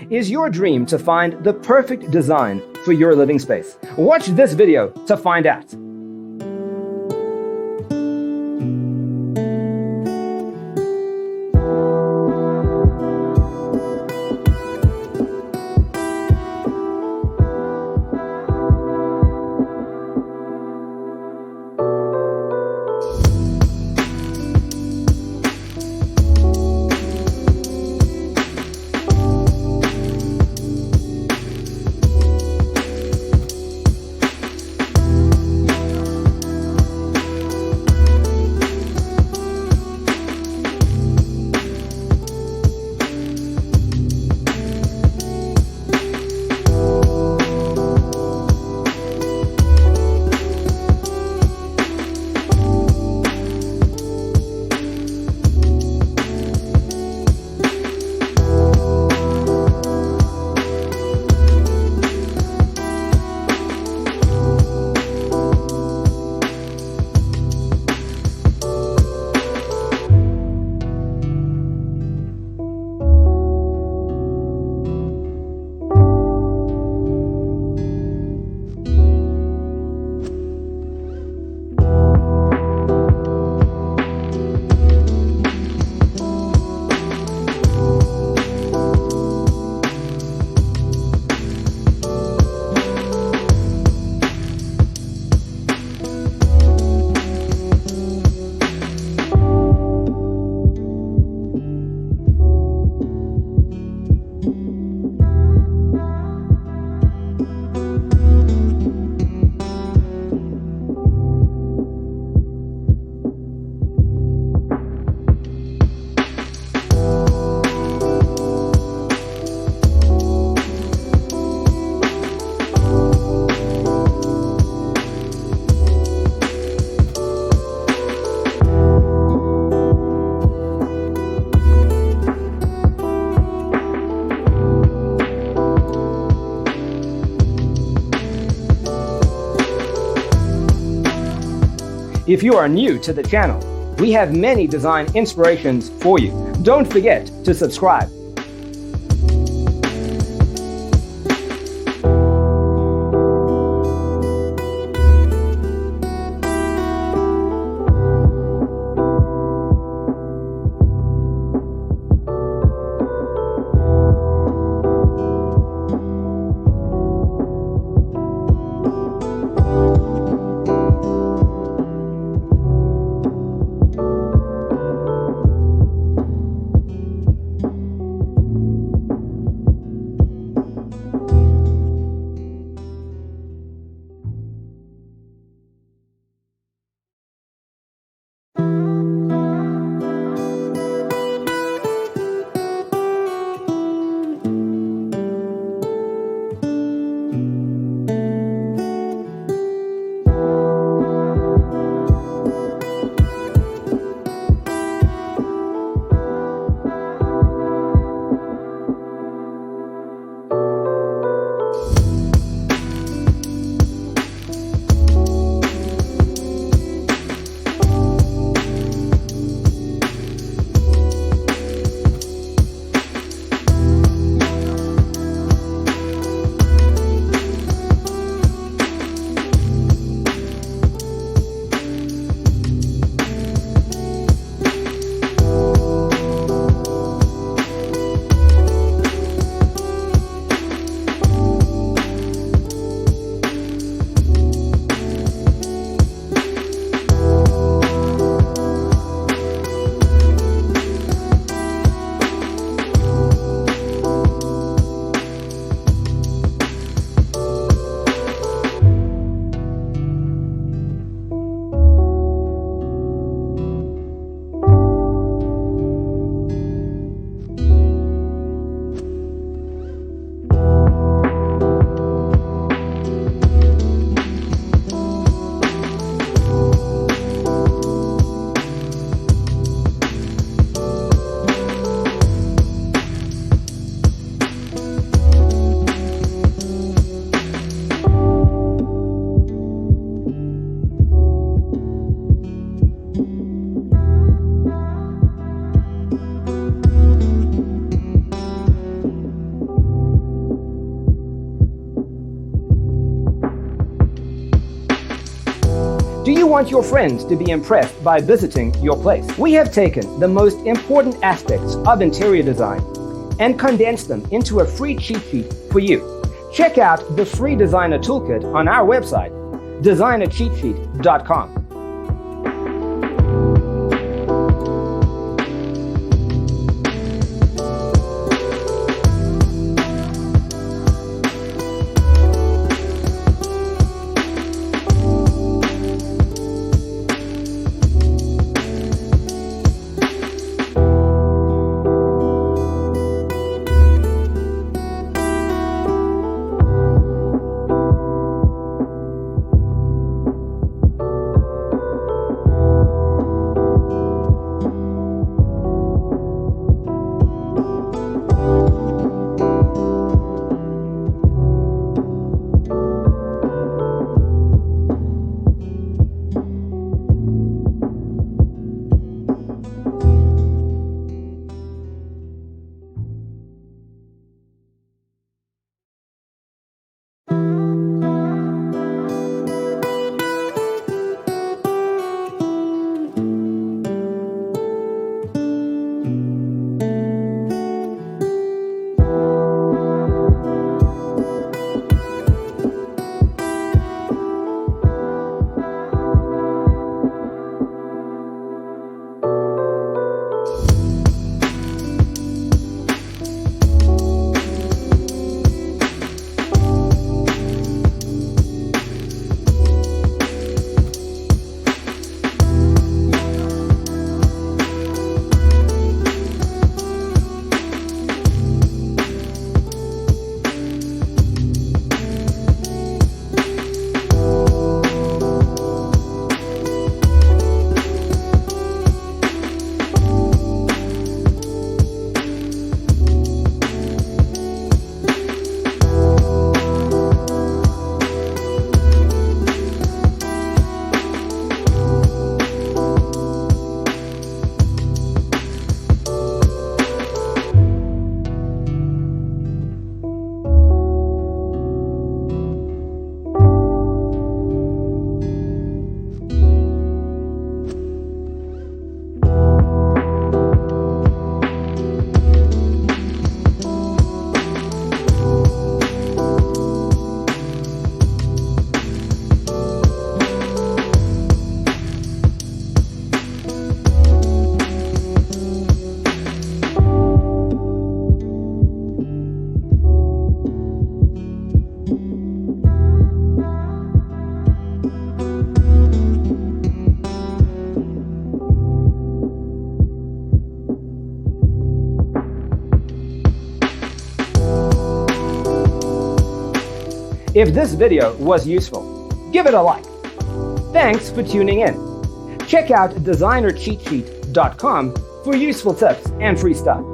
Is your dream to find the perfect design for your living space? Watch this video to find out. If you are new to the channel, we have many design inspirations for you. Don't forget to subscribe. you want your friends to be impressed by visiting your place. We have taken the most important aspects of interior design and condensed them into a free cheat sheet for you. Check out the free designer toolkit on our website, designercheatsheet.com. If this video was useful, give it a like. Thanks for tuning in. Check out designercheatsheet.com for useful tips and free stuff.